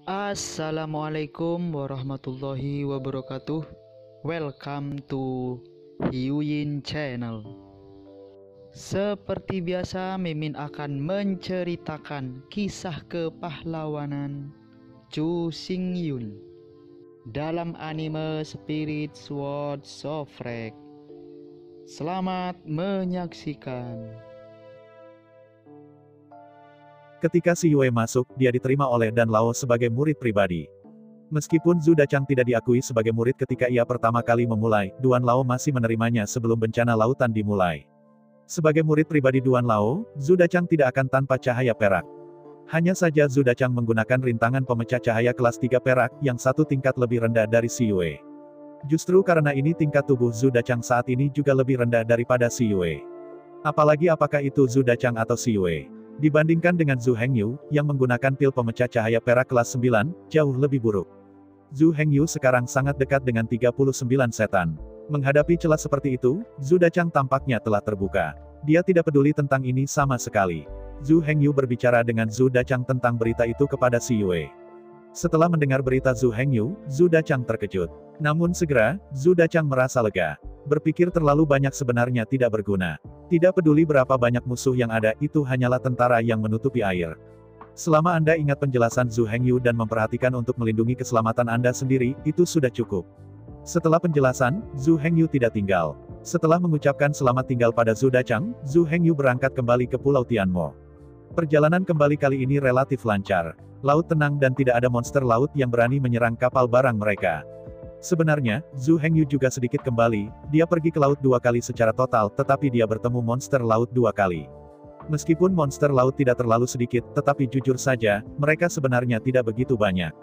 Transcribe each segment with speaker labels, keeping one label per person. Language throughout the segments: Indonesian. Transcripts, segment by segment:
Speaker 1: Assalamualaikum warahmatullahi wabarakatuh. Welcome to Hyuyin Channel. Seperti biasa, Mimin akan menceritakan kisah kepahlawanan Chu Xingyun dalam anime Spirit Sword Shofrek. Selamat menyaksikan.
Speaker 2: Ketika Si Yue masuk, dia diterima oleh Dan Lao sebagai murid pribadi. Meskipun Zhu Dachang tidak diakui sebagai murid ketika ia pertama kali memulai, Duan Lao masih menerimanya sebelum bencana lautan dimulai. Sebagai murid pribadi Duan Lao, Zhu Dachang tidak akan tanpa cahaya perak. Hanya saja Zhu Dachang menggunakan rintangan pemecah cahaya kelas 3 perak, yang satu tingkat lebih rendah dari Si Yue. Justru karena ini tingkat tubuh Zhu Dachang saat ini juga lebih rendah daripada Si Yue. Apalagi apakah itu Zhu Dachang atau Si Yue. Dibandingkan dengan Zhu Hengyu, yang menggunakan pil pemecah cahaya perak kelas 9, jauh lebih buruk. Zhu Hengyu sekarang sangat dekat dengan 39 setan. Menghadapi celah seperti itu, Zhu Dachang tampaknya telah terbuka. Dia tidak peduli tentang ini sama sekali. Zhu Hengyu berbicara dengan Zhu Dachang tentang berita itu kepada Si Yue. Setelah mendengar berita Zhu Hengyu, Zhu Dachang terkejut. Namun segera, Zhu Dachang merasa lega. Berpikir terlalu banyak sebenarnya tidak berguna. Tidak peduli berapa banyak musuh yang ada, itu hanyalah tentara yang menutupi air. Selama Anda ingat penjelasan Zhu Hengyu dan memperhatikan untuk melindungi keselamatan Anda sendiri, itu sudah cukup. Setelah penjelasan, Zhu Hengyu tidak tinggal. Setelah mengucapkan selamat tinggal pada Zhu Dachang, Zhu Hengyu berangkat kembali ke Pulau Tianmo. Perjalanan kembali kali ini relatif lancar. Laut tenang dan tidak ada monster laut yang berani menyerang kapal barang mereka. Sebenarnya, Zhu Hengyu juga sedikit kembali, dia pergi ke laut 2 kali secara total, tetapi dia bertemu monster laut 2 kali. Meskipun monster laut tidak terlalu sedikit, tetapi jujur saja, mereka sebenarnya tidak begitu banyak.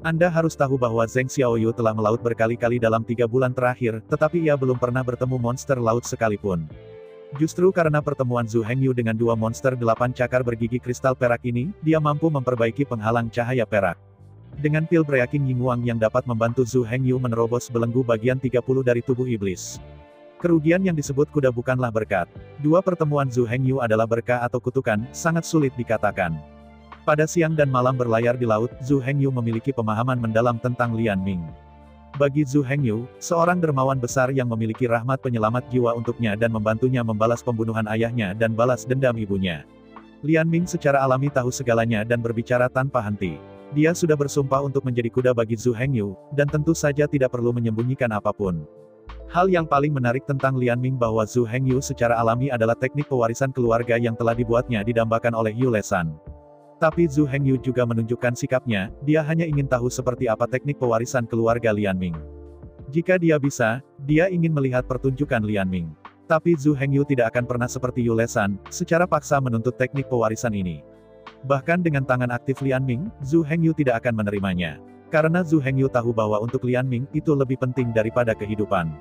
Speaker 2: Anda harus tahu bahwa Zheng Xiaoyu telah melaut berkali-kali dalam 3 bulan terakhir, tetapi ia belum pernah bertemu monster laut sekalipun. Justru karena pertemuan Zhu Hengyu dengan 2 monster 8 cakar bergigi kristal perak ini, dia mampu memperbaiki penghalang cahaya perak. Dengan pil Breaking Yingguang yang dapat membantu Zhu Hengyu menerobos belenggu bagian 30 dari tubuh iblis. Kerugian yang disebut kuda bukanlah berkat. 2 pertemuan Zhu Hengyu adalah berkah atau kutukan, sangat sulit dikatakan. Pada siang dan malam berlayar di laut, Zhu Hengyu memiliki pemahaman mendalam tentang Lian Ming. Bagi Zhu Hengyu, seorang dermawan besar yang memiliki rahmat penyelamat jiwa untuknya dan membantunya membalas pembunuhan ayahnya dan balas dendam ibunya. Lian Ming secara alami tahu segalanya dan berbicara tanpa henti. Dia sudah bersumpah untuk menjadi kuda bagi Zhu Hengyu, dan tentu saja tidak perlu menyembunyikan apapun. Hal yang paling menarik tentang Lian Ming bahwa Zhu Hengyu secara alami adalah teknik pewarisan keluarga yang telah dibuatnya didambakan oleh Yu Lesan. Tapi Zhu Hengyu juga menunjukkan sikapnya, dia hanya ingin tahu seperti apa teknik pewarisan keluarga Lian Ming. Jika dia bisa, dia ingin melihat pertunjukan Lian Ming. Tapi Zhu Hengyu tidak akan pernah seperti Yu Lesan, secara paksa menuntut teknik pewarisan ini. Bahkan dengan tangan aktif Lian Ming, Zhu Hengyu tidak akan menerimanya. Karena Zhu Hengyu tahu bahwa untuk Lian Ming, itu lebih penting daripada kehidupan.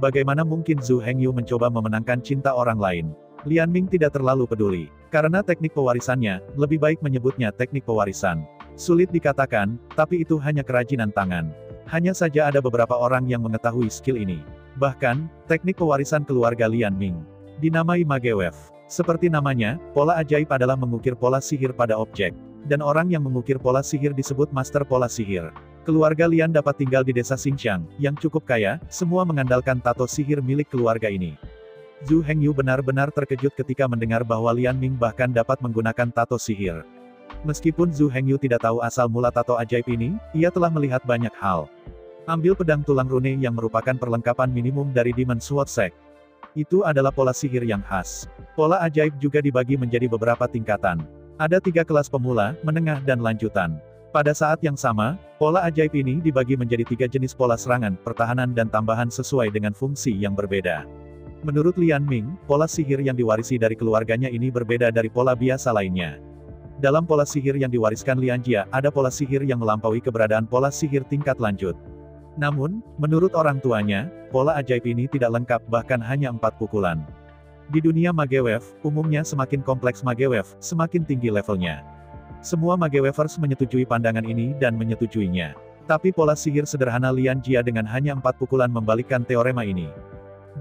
Speaker 2: Bagaimana mungkin Zhu Hengyu mencoba memenangkan cinta orang lain? Lian Ming tidak terlalu peduli. Karena teknik pewarisannya, lebih baik menyebutnya teknik pewarisan. Sulit dikatakan, tapi itu hanya kerajinan tangan. Hanya saja ada beberapa orang yang mengetahui skill ini. Bahkan, teknik pewarisan keluarga Lian Ming dinamai Magewave. Seperti namanya, pola ajaib adalah mengukir pola sihir pada objek. Dan orang yang mengukir pola sihir disebut master pola sihir. Keluarga Lian dapat tinggal di desa Xinjiang, yang cukup kaya, semua mengandalkan tato sihir milik keluarga ini. Zhu Hengyu benar-benar terkejut ketika mendengar bahwa Lian Ming bahkan dapat menggunakan tato sihir. Meskipun Zhu Hengyu tidak tahu asal mula tato ajaib ini, ia telah melihat banyak hal. Ambil pedang tulang rune yang merupakan perlengkapan minimum dari Demon Sword Sect. Itu adalah pola sihir yang khas. Pola ajaib juga dibagi menjadi beberapa tingkatan. Ada 3 kelas pemula, menengah dan lanjutan. Pada saat yang sama, pola ajaib ini dibagi menjadi 3 jenis pola serangan, pertahanan dan tambahan sesuai dengan fungsi yang berbeda. Menurut Lian Ming, pola sihir yang diwarisi dari keluarganya ini berbeda dari pola biasa lainnya. Dalam pola sihir yang diwariskan Lian Jia, ada pola sihir yang melampaui keberadaan pola sihir tingkat lanjut. Namun, menurut orang tuanya, pola ajaib ini tidak lengkap bahkan hanya 4 pukulan. Di dunia Magewave, umumnya semakin kompleks Magewave, semakin tinggi levelnya. Semua Magewavers menyetujui pandangan ini dan menyetujuinya. Tapi pola sihir sederhana Lian Jia dengan hanya 4 pukulan membalikkan teorema ini.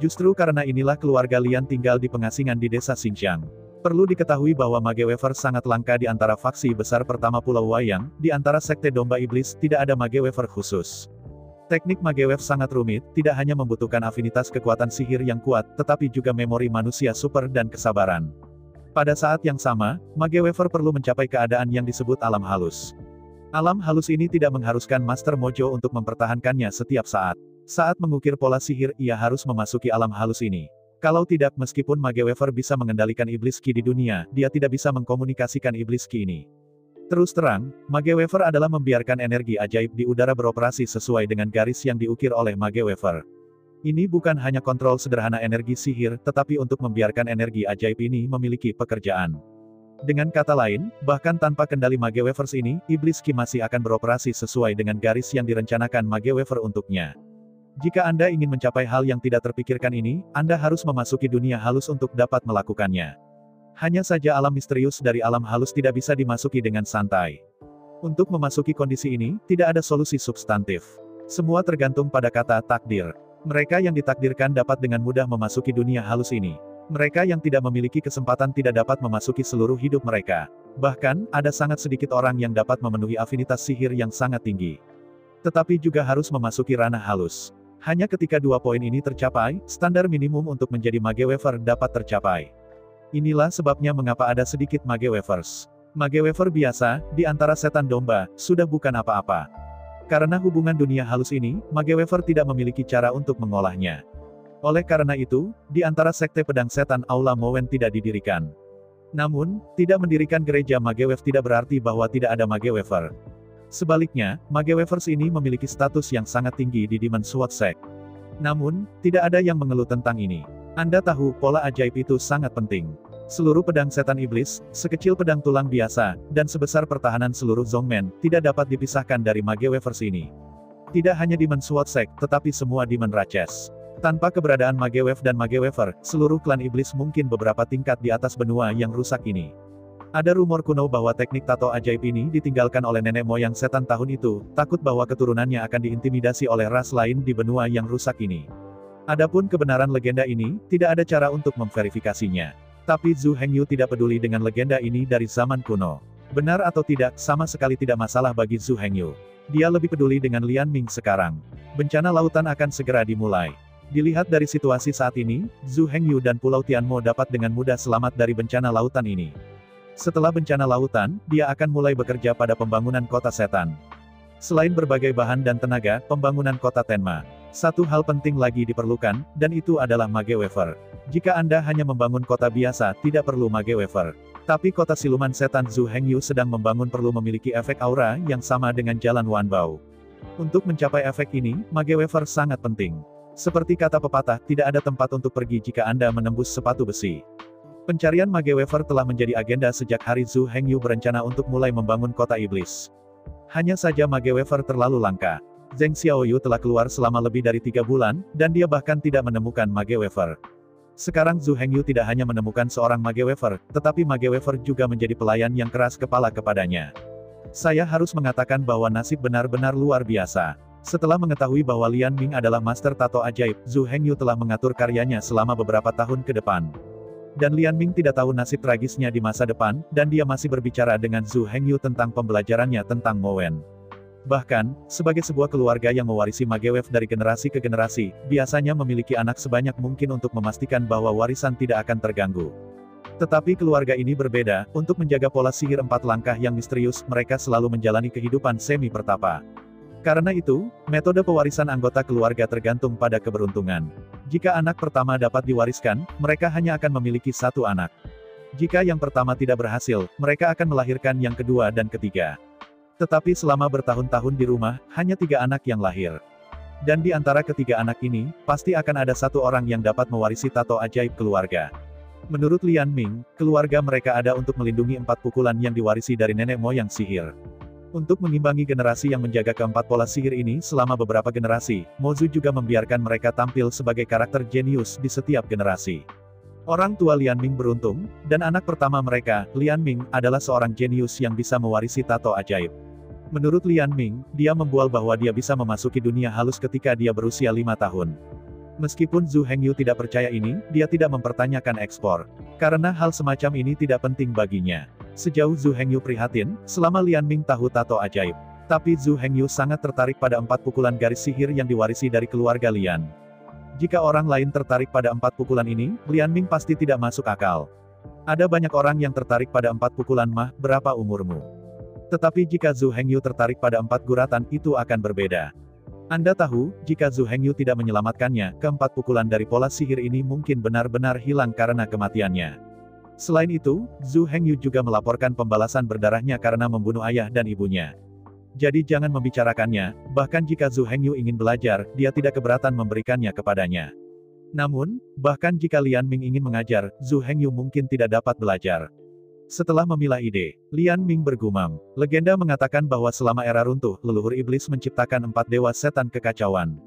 Speaker 2: Justru karena inilah keluarga Lian tinggal di pengasingan di desa Xinjiang. Perlu diketahui bahwa mage wafer sangat langka di antara faksi besar pertama Pulau Wayang, di antara sekte domba iblis tidak ada mage wafer khusus. Teknik mage wave sangat rumit, tidak hanya membutuhkan afinitas kekuatan sihir yang kuat, tetapi juga memori manusia super dan kesabaran. Pada saat yang sama, mage wafer perlu mencapai keadaan yang disebut alam halus. Alam halus ini tidak mengharuskan Master Mojo untuk mempertahankannya setiap saat. Saat mengukir pola sihir, ia harus memasuki alam halus ini. Kalau tidak, meskipun mage wafer bisa mengendalikan iblis ki di dunia, dia tidak bisa mengkomunikasikan iblis ki ini. Terus terang, mage wafer adalah membiarkan energi ajaib di udara beroperasi sesuai dengan garis yang diukir oleh mage wafer. Ini bukan hanya kontrol sederhana energi sihir, tetapi untuk membiarkan energi ajaib ini memiliki pekerjaan. Dengan kata lain, bahkan tanpa kendali mage wafers ini, iblis ki masih akan beroperasi sesuai dengan garis yang direncanakan mage wafer untuknya. Jika Anda ingin mencapai hal yang tidak terpikirkan ini, Anda harus memasuki dunia halus untuk dapat melakukannya. Hanya saja alam misterius dari alam halus tidak bisa dimasuki dengan santai. Untuk memasuki kondisi ini, tidak ada solusi substantif. Semua tergantung pada kata takdir. Mereka yang ditakdirkan dapat dengan mudah memasuki dunia halus ini. Mereka yang tidak memiliki kesempatan tidak dapat memasuki seluruh hidup mereka. Bahkan, ada sangat sedikit orang yang dapat memenuhi afinitas sihir yang sangat tinggi. Tetapi juga harus memasuki ranah halus. Hanya ketika dua poin ini tercapai, standar minimum untuk menjadi mage wafer dapat tercapai. Inilah sebabnya mengapa ada sedikit mage wafers. Mage wafer biasa, di antara setan domba, sudah bukan apa-apa. Karena hubungan dunia halus ini, mage wafer tidak memiliki cara untuk mengolahnya. Oleh karena itu, di antara sekte pedang setan Aula Mowen tidak didirikan. Namun, tidak mendirikan gereja mage wave tidak berarti bahwa tidak ada mage wafer. Sebaliknya, mage wafers ini memiliki status yang sangat tinggi di Demon Sword Sect. Namun, tidak ada yang mengeluh tentang ini. Anda tahu, pola ajaib itu sangat penting. Seluruh pedang setan iblis, sekecil pedang tulang biasa, dan sebesar pertahanan seluruh Zongmen, tidak dapat dipisahkan dari mage wafers ini. Tidak hanya Demon Sword Sect, tetapi semua Demon Raches. Tanpa keberadaan mage wave dan mage wafer, seluruh klan iblis mungkin beberapa tingkat di atas benua yang rusak ini. Ada rumor kuno bahwa teknik tato ajaib ini ditinggalkan oleh nenek moyang setan tahun itu, takut bahwa keturunannya akan diintimidasi oleh ras lain di benua yang rusak ini. Adapun kebenaran legenda ini, tidak ada cara untuk memverifikasinya. Tapi Zhu Hengyu tidak peduli dengan legenda ini dari zaman kuno. Benar atau tidak, sama sekali tidak masalah bagi Zhu Hengyu. Dia lebih peduli dengan Lian Ming sekarang. Bencana lautan akan segera dimulai. Dilihat dari situasi saat ini, Zhu Hengyu dan Pulau Tianmo dapat dengan mudah selamat dari bencana lautan ini. Setelah bencana lautan, dia akan mulai bekerja pada pembangunan kota setan. Selain berbagai bahan dan tenaga, pembangunan kota Tenma. Satu hal penting lagi diperlukan, dan itu adalah mage wafer. Jika Anda hanya membangun kota biasa, tidak perlu mage wafer. Tapi kota siluman setan Zhu Hengyu sedang membangun perlu memiliki efek aura yang sama dengan jalan Wanbao. Untuk mencapai efek ini, mage wafer sangat penting. Seperti kata pepatah, tidak ada tempat untuk pergi jika Anda menembus sepatu besi. Pencarian mage wafer telah menjadi agenda sejak hari Zhu Hengyu berencana untuk mulai membangun kota iblis. Hanya saja mage wafer terlalu langka. Zheng Xiaoyu telah keluar selama lebih dari 3 bulan, dan dia bahkan tidak menemukan mage wafer. Sekarang Zhu Hengyu tidak hanya menemukan seorang mage wafer, tetapi mage wafer juga menjadi pelayan yang keras kepala kepadanya. Saya harus mengatakan bahwa nasib benar-benar luar biasa. Setelah mengetahui bahwa Lian Ming adalah master tato ajaib, Zhu Hengyu telah mengatur karyanya selama beberapa tahun ke depan. Dan Lian Ming tidak tahu nasib tragisnya di masa depan, dan dia masih berbicara dengan Zhu Hengyu tentang pembelajarannya tentang Mowen. Bahkan, sebagai sebuah keluarga yang mewarisi mage wave dari generasi ke generasi, biasanya memiliki anak sebanyak mungkin untuk memastikan bahwa warisan tidak akan terganggu. Tetapi keluarga ini berbeda, untuk menjaga pola sihir 4 langkah yang misterius, mereka selalu menjalani kehidupan semi pertapa. Karena itu, metode pewarisan anggota keluarga tergantung pada keberuntungan. Jika anak pertama dapat diwariskan, mereka hanya akan memiliki 1 anak. Jika yang pertama tidak berhasil, mereka akan melahirkan yang kedua dan ketiga. Tetapi selama bertahun-tahun di rumah, hanya 3 anak yang lahir. Dan di antara ketiga anak ini, pasti akan ada 1 orang yang dapat mewarisi tato ajaib keluarga. Menurut Lian Ming, keluarga mereka ada untuk melindungi 4 pukulan yang diwarisi dari nenek moyang sihir. Untuk mengimbangi generasi yang menjaga keempat pola sihir ini selama beberapa generasi, Mozu juga membiarkan mereka tampil sebagai karakter jenius di setiap generasi. Orang tua Lian Ming beruntung, dan anak pertama mereka, Lian Ming, adalah seorang jenius yang bisa mewarisi tato ajaib. Menurut Lian Ming, dia membual bahwa dia bisa memasuki dunia halus ketika dia berusia 5 tahun. Meskipun Zhu Hengyu tidak percaya ini, dia tidak mempertanyakan ekspor. Karena hal semacam ini tidak penting baginya. Sejauh Zhu Hengyu prihatin, selama Lian Ming tahu tato ajaib. Tapi Zhu Hengyu sangat tertarik pada 4 pukulan garis sihir yang diwarisi dari keluarga Lian. Jika orang lain tertarik pada 4 pukulan ini, Lian Ming pasti tidak masuk akal. Ada banyak orang yang tertarik pada 4 pukulan mah, berapa umurmu? Tetapi jika Zhu Hengyu tertarik pada 4 guratan, itu akan berbeda. Anda tahu, jika Zhu Hengyu tidak menyelamatkannya, keempat pukulan dari pola sihir ini mungkin benar-benar hilang karena kematiannya. Selain itu, Zhu Hengyu juga melaporkan pembalasan berdarahnya karena membunuh ayah dan ibunya. Jadi jangan membicarakannya, bahkan jika Zhu Hengyu ingin belajar, dia tidak keberatan memberikannya kepadanya. Namun, bahkan jika Lian Ming ingin mengajar, Zhu Hengyu mungkin tidak dapat belajar. Setelah memilah ide, Lian Ming bergumam. Legenda mengatakan bahwa selama era runtuh, leluhur iblis menciptakan 4 dewa setan kekacauan.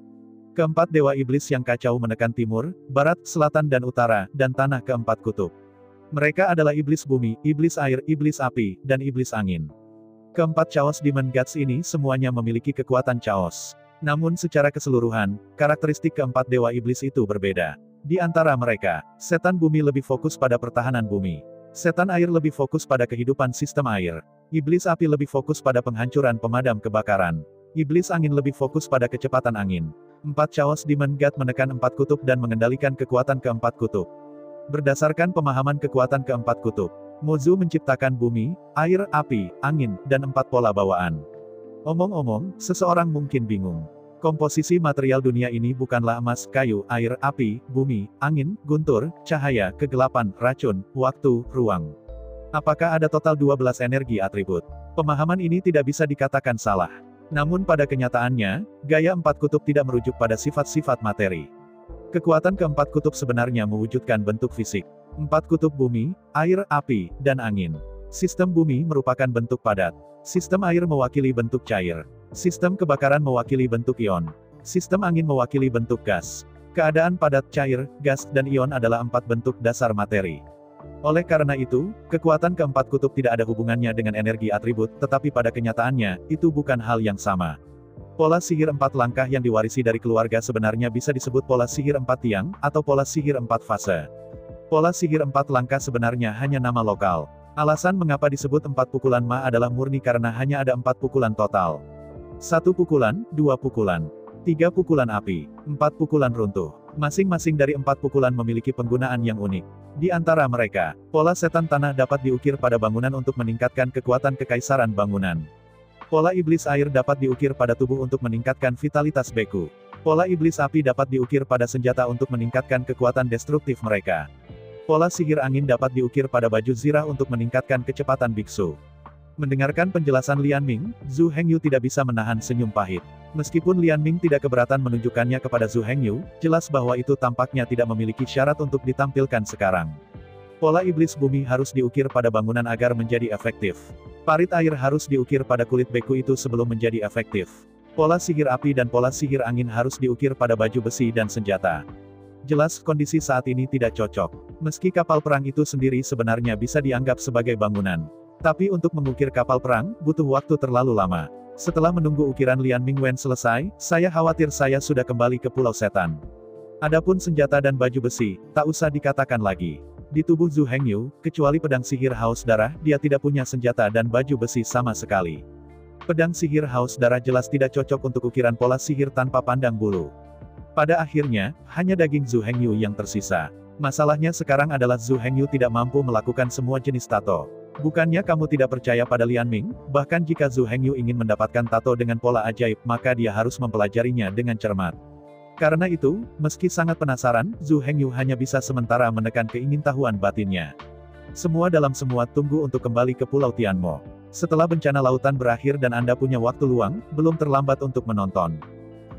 Speaker 2: Keempat dewa iblis yang kacau menekan timur, barat, selatan dan utara, dan tanah keempat kutub. Mereka adalah iblis bumi, iblis air, iblis api, dan iblis angin. Keempat Chaos Demon Gods ini semuanya memiliki kekuatan Chaos. Namun secara keseluruhan, karakteristik keempat dewa iblis itu berbeda. Di antara mereka, setan bumi lebih fokus pada pertahanan bumi. Setan air lebih fokus pada kehidupan sistem air. Iblis api lebih fokus pada penghancuran pemadam kebakaran. Iblis angin lebih fokus pada kecepatan angin. 4 Chaos Demon God menekan 4 kutub dan mengendalikan kekuatan keempat kutub. Berdasarkan pemahaman kekuatan keempat kutub, Mozu menciptakan bumi, air, api, angin, dan 4 pola bawaan. Omong-omong, seseorang mungkin bingung. Komposisi material dunia ini bukanlah emas, kayu, air, api, bumi, angin, guntur, cahaya, kegelapan, racun, waktu, ruang. Apakah ada total 12 energi atribut? Pemahaman ini tidak bisa dikatakan salah. Namun pada kenyataannya, gaya 4 kutub tidak merujuk pada sifat-sifat materi. Kekuatan keempat kutub sebenarnya mewujudkan bentuk fisik. 4 kutub bumi, air, api, dan angin. Sistem bumi merupakan bentuk padat. Sistem air mewakili bentuk cair. Sistem kebakaran mewakili bentuk ion. Sistem angin mewakili bentuk gas. Keadaan padat, cair, gas, dan ion adalah 4 bentuk dasar materi. Oleh karena itu, kekuatan keempat kutub tidak ada hubungannya dengan energi atribut, tetapi pada kenyataannya, itu bukan hal yang sama. Pola sihir 4 langkah yang diwarisi dari keluarga sebenarnya bisa disebut pola sihir 4 tiang, atau pola sihir 4 fase. Pola sihir 4 langkah sebenarnya hanya nama lokal. Alasan mengapa disebut 4 pukulan Ma adalah murni karena hanya ada 4 pukulan total. 1 pukulan, 2 pukulan, 3 pukulan api, 4 pukulan runtuh. Masing-masing dari 4 pukulan memiliki penggunaan yang unik. Di antara mereka, pola setan tanah dapat diukir pada bangunan untuk meningkatkan kekuatan kekaisaran bangunan. Pola iblis air dapat diukir pada tubuh untuk meningkatkan vitalitas beku. Pola iblis api dapat diukir pada senjata untuk meningkatkan kekuatan destruktif mereka. Pola sihir angin dapat diukir pada baju zirah untuk meningkatkan kecepatan biksu. Mendengarkan penjelasan Lian Ming, Zhu Hengyu tidak bisa menahan senyum pahit. Meskipun Lian Ming tidak keberatan menunjukkannya kepada Zhu Hengyu, jelas bahwa itu tampaknya tidak memiliki syarat untuk ditampilkan sekarang. Pola iblis bumi harus diukir pada bangunan agar menjadi efektif. Parit air harus diukir pada kulit beku itu sebelum menjadi efektif. Pola sihir api dan pola sihir angin harus diukir pada baju besi dan senjata. Jelas kondisi saat ini tidak cocok. Meski kapal perang itu sendiri sebenarnya bisa dianggap sebagai bangunan. Tapi untuk mengukir kapal perang, butuh waktu terlalu lama. Setelah menunggu ukiran Lian Mingwen selesai, saya khawatir saya sudah kembali ke Pulau Setan. Adapun senjata dan baju besi, tak usah dikatakan lagi. Di tubuh Zhu Hengyu, kecuali pedang sihir haus darah, dia tidak punya senjata dan baju besi sama sekali. Pedang sihir haus darah jelas tidak cocok untuk ukiran pola sihir tanpa pandang bulu. Pada akhirnya, hanya daging Zhu Hengyu yang tersisa. Masalahnya sekarang adalah Zhu Hengyu tidak mampu melakukan semua jenis tato. Bukannya kamu tidak percaya pada Lian Ming, bahkan jika Zhu Hengyu ingin mendapatkan tato dengan pola ajaib, maka dia harus mempelajarinya dengan cermat. Karena itu, meski sangat penasaran, Zhu Hengyu hanya bisa sementara menekan keingintahuan batinnya. Semua dalam semua, tunggu untuk kembali ke Pulau Tianmo. Setelah bencana lautan berakhir dan Anda punya waktu luang, belum terlambat untuk menonton.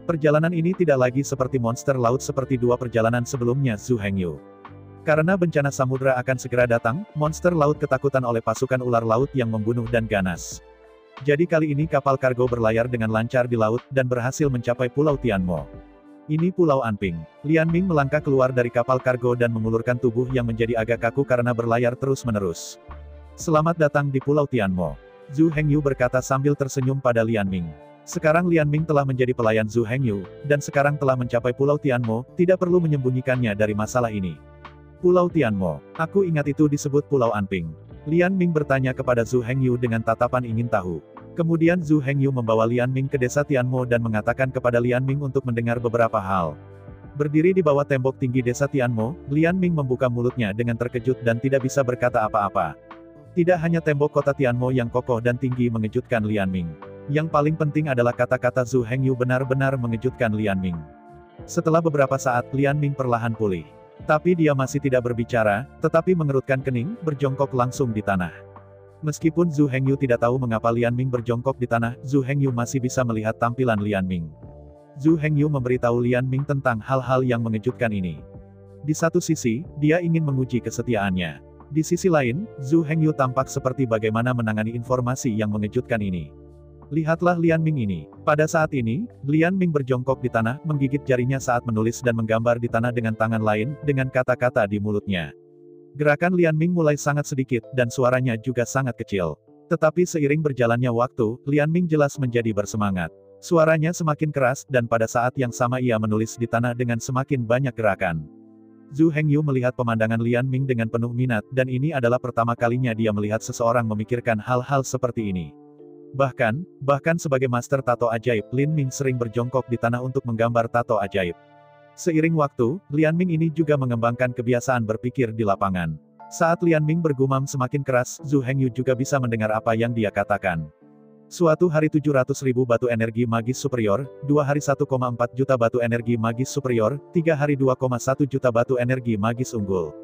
Speaker 2: Perjalanan ini tidak lagi seperti monster laut seperti 2 perjalanan sebelumnya Zhu Hengyu. Karena bencana samudra akan segera datang, monster laut ketakutan oleh pasukan ular laut yang membunuh dan ganas. Jadi kali ini kapal kargo berlayar dengan lancar di laut, dan berhasil mencapai Pulau Tianmo. Ini Pulau Anping. Lian Ming melangkah keluar dari kapal kargo dan mengulurkan tubuh yang menjadi agak kaku karena berlayar terus-menerus. Selamat datang di Pulau Tianmo. Zhu Hengyu berkata sambil tersenyum pada Lian Ming. Sekarang Lian Ming telah menjadi pelayan Zhu Hengyu, dan sekarang telah mencapai Pulau Tianmo, tidak perlu menyembunyikannya dari masalah ini. Pulau Tianmo, aku ingat itu disebut Pulau Anping. Lian Ming bertanya kepada Zhu Hengyu dengan tatapan ingin tahu. Kemudian Zhu Hengyu membawa Lian Ming ke desa Tianmo dan mengatakan kepada Lian Ming untuk mendengar beberapa hal. Berdiri di bawah tembok tinggi desa Tianmo, Lian Ming membuka mulutnya dengan terkejut dan tidak bisa berkata apa-apa. Tidak hanya tembok kota Tianmo yang kokoh dan tinggi mengejutkan Lian Ming. Yang paling penting adalah kata-kata Zhu Hengyu benar-benar mengejutkan Lian Ming. Setelah beberapa saat, Lian Ming perlahan pulih. Tapi dia masih tidak berbicara, tetapi mengerutkan kening, berjongkok langsung di tanah. Meskipun Zhu Hengyu tidak tahu mengapa Lian Ming berjongkok di tanah, Zhu Hengyu masih bisa melihat tampilan Lian Ming. Zhu Hengyu memberitahu Lian Ming tentang hal-hal yang mengejutkan ini. Di satu sisi, dia ingin menguji kesetiaannya. Di sisi lain, Zhu Hengyu tampak seperti bagaimana menangani informasi yang mengejutkan ini. Lihatlah Lian Ming ini. Pada saat ini, Lian Ming berjongkok di tanah, menggigit jarinya saat menulis dan menggambar di tanah dengan tangan lain, dengan kata-kata di mulutnya. Gerakan Lian Ming mulai sangat sedikit, dan suaranya juga sangat kecil. Tetapi seiring berjalannya waktu, Lian Ming jelas menjadi bersemangat. Suaranya semakin keras, dan pada saat yang sama ia menulis di tanah dengan semakin banyak gerakan. Zhu Hengyu melihat pemandangan Lian Ming dengan penuh minat, dan ini adalah pertama kalinya dia melihat seseorang memikirkan hal-hal seperti ini. Bahkan sebagai master tato ajaib, Lian Ming sering berjongkok di tanah untuk menggambar tato ajaib. Seiring waktu, Lian Ming ini juga mengembangkan kebiasaan berpikir di lapangan. Saat Lian Ming bergumam semakin keras, Zhu Hengyu juga bisa mendengar apa yang dia katakan. Suatu hari 700.000 batu energi magis superior, 2 hari 1,4 juta batu energi magis superior, 3 hari 2,1 juta batu energi magis unggul.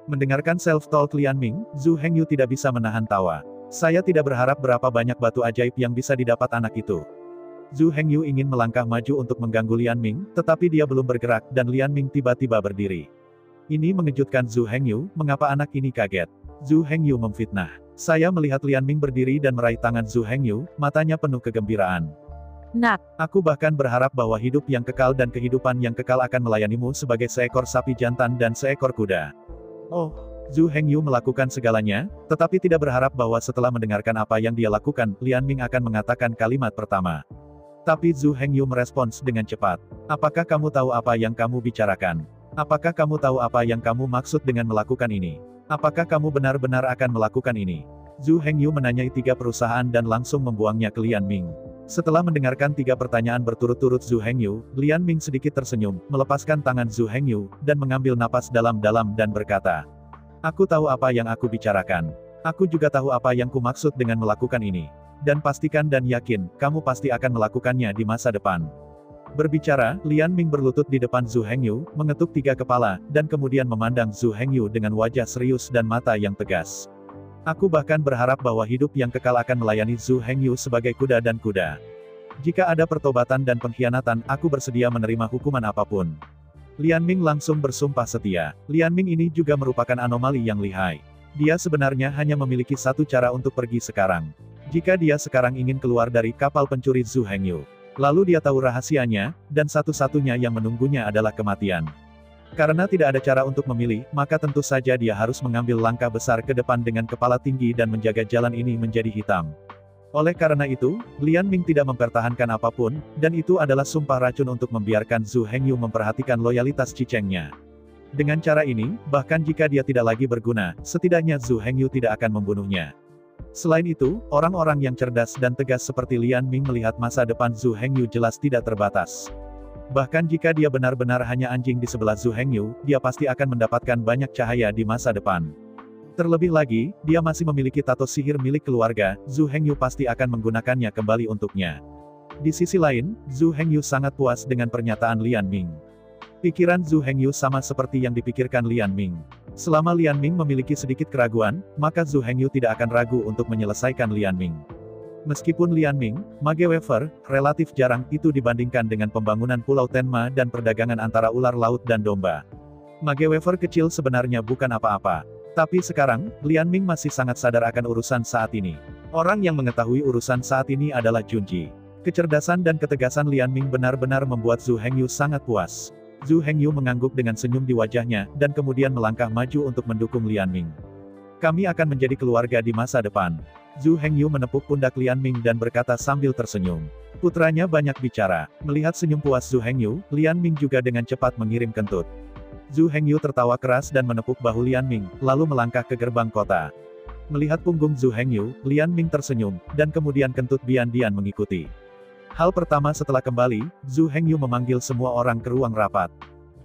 Speaker 2: Mendengarkan self-talk Lian Ming, Zhu Hengyu tidak bisa menahan tawa. Saya tidak berharap berapa banyak batu ajaib yang bisa didapat anak itu. Zhu Hengyu ingin melangkah maju untuk mengganggu Lian Ming, tetapi dia belum bergerak, dan Lian Ming tiba-tiba berdiri. Ini mengejutkan Zhu Hengyu, mengapa anak ini kaget? Zhu Hengyu memfitnah. Saya melihat Lian Ming berdiri dan meraih tangan Zhu Hengyu, matanya penuh kegembiraan.
Speaker 3: Nak,
Speaker 2: Aku bahkan berharap bahwa hidup yang kekal dan kehidupan yang kekal akan melayanimu sebagai seekor sapi jantan dan seekor kuda. Oh, Zhu Hengyu melakukan segalanya, tetapi tidak berharap bahwa setelah mendengarkan apa yang dia lakukan, Lian Ming akan mengatakan kalimat pertama. Tapi Zhu Hengyu merespons dengan cepat. Apakah kamu tahu apa yang kamu bicarakan? Apakah kamu tahu apa yang kamu maksud dengan melakukan ini? Apakah kamu benar-benar akan melakukan ini? Zhu Hengyu menanyai 3 perusahaan dan langsung membuangnya ke Lian Ming. Setelah mendengarkan 3 pertanyaan berturut-turut Zhu Hengyu, Lian Ming sedikit tersenyum, melepaskan tangan Zhu Hengyu, dan mengambil napas dalam-dalam dan berkata, "Aku tahu apa yang aku bicarakan. Aku juga tahu apa yang ku maksud dengan melakukan ini. Dan pastikan dan yakin, kamu pasti akan melakukannya di masa depan." Berbicara, Lian Ming berlutut di depan Zhu Hengyu, mengetuk 3 kepala, dan kemudian memandang Zhu Hengyu dengan wajah serius dan mata yang tegas. Aku bahkan berharap bahwa hidup yang kekal akan melayani Zhu Hengyu sebagai kuda dan kuda. Jika ada pertobatan dan pengkhianatan, aku bersedia menerima hukuman apapun. Lian Ming langsung bersumpah setia. Lian Ming ini juga merupakan anomali yang lihai. Dia sebenarnya hanya memiliki satu cara untuk pergi sekarang. Jika dia sekarang ingin keluar dari kapal pencuri Zhu Hengyu, lalu dia tahu rahasianya, dan satu-satunya yang menunggunya adalah kematian. Karena tidak ada cara untuk memilih, maka tentu saja dia harus mengambil langkah besar ke depan dengan kepala tinggi dan menjaga jalan ini menjadi hitam. Oleh karena itu, Lian Ming tidak mempertahankan apapun, dan itu adalah sumpah racun untuk membiarkan Zhu Hengyu memperhatikan loyalitas cicengnya. Dengan cara ini, bahkan jika dia tidak lagi berguna, setidaknya Zhu Hengyu tidak akan membunuhnya. Selain itu, orang-orang yang cerdas dan tegas seperti Lian Ming melihat masa depan Zhu Hengyu jelas tidak terbatas. Bahkan jika dia benar-benar hanya anjing di sebelah Zhu Hengyu, dia pasti akan mendapatkan banyak cahaya di masa depan. Terlebih lagi, dia masih memiliki tato sihir milik keluarga, Zhu Hengyu pasti akan menggunakannya kembali untuknya. Di sisi lain, Zhu Hengyu sangat puas dengan pernyataan Lian Ming. Pikiran Zhu Hengyu sama seperti yang dipikirkan Lian Ming. Selama Lian Ming memiliki sedikit keraguan, maka Zhu Hengyu tidak akan ragu untuk menyelesaikan Lian Ming. Meskipun Lian Ming, mage wafer, relatif jarang itu dibandingkan dengan pembangunan Pulau Tenma dan perdagangan antara ular laut dan domba. Mage wafer kecil sebenarnya bukan apa-apa. Tapi sekarang, Lian Ming masih sangat sadar akan urusan saat ini. Orang yang mengetahui urusan saat ini adalah Junji. Kecerdasan dan ketegasan Lian Ming benar-benar membuat Zhu Hengyu sangat puas. Zhu Hengyu mengangguk dengan senyum di wajahnya, dan kemudian melangkah maju untuk mendukung Lian Ming. Kami akan menjadi keluarga di masa depan. Zhu Hengyu menepuk pundak Lian Ming dan berkata sambil tersenyum. Putranya banyak bicara. Melihat senyum puas Zhu Hengyu, Lian Ming juga dengan cepat mengirim kentut. Zhu Hengyu tertawa keras dan menepuk bahu Lian Ming, lalu melangkah ke gerbang kota. Melihat punggung Zhu Hengyu, Lian Ming tersenyum, dan kemudian kentut Bian Dian mengikuti. Hal pertama setelah kembali, Zhu Hengyu memanggil semua orang ke ruang rapat.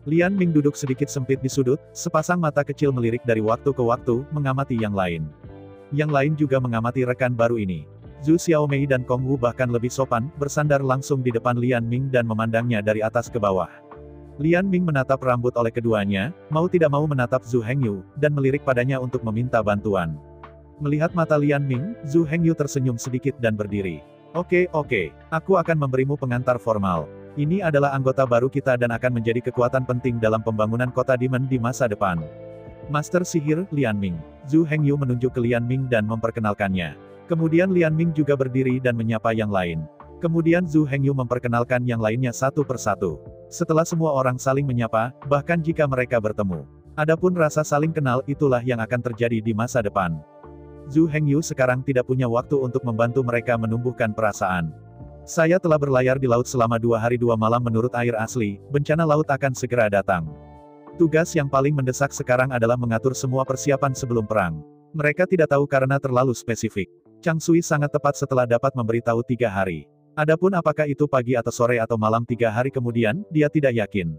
Speaker 2: Lian Ming duduk sedikit sempit di sudut, sepasang mata kecil melirik dari waktu ke waktu, mengamati yang lain. Yang lain juga mengamati rekan baru ini. Zhu Xiaomei dan Kong Wu bahkan lebih sopan, bersandar langsung di depan Lian Ming dan memandangnya dari atas ke bawah. Lian Ming menatap rambut oleh keduanya, mau tidak mau menatap Zhu Hengyu, dan melirik padanya untuk meminta bantuan. Melihat mata Lian Ming, Zhu Hengyu tersenyum sedikit dan berdiri. Oke, aku akan memberimu pengantar formal. Ini adalah anggota baru kita dan akan menjadi kekuatan penting dalam pembangunan kota Demon di masa depan. Master Sihir, Lian Ming. Zhu Hengyu menunjuk ke Lian Ming dan memperkenalkannya. Kemudian Lian Ming juga berdiri dan menyapa yang lain. Kemudian Zhu Hengyu memperkenalkan yang lainnya satu persatu. Setelah semua orang saling menyapa, bahkan jika mereka bertemu. Adapun rasa saling kenal itulah yang akan terjadi di masa depan. Zhu Hengyu sekarang tidak punya waktu untuk membantu mereka menumbuhkan perasaan. Saya telah berlayar di laut selama 2 hari 2 malam menurut air asli, bencana laut akan segera datang. Tugas yang paling mendesak sekarang adalah mengatur semua persiapan sebelum perang. Mereka tidak tahu karena terlalu spesifik. Chang Sui sangat tepat setelah dapat memberitahu 3 hari. Adapun apakah itu pagi atau sore atau malam 3 hari kemudian, dia tidak yakin.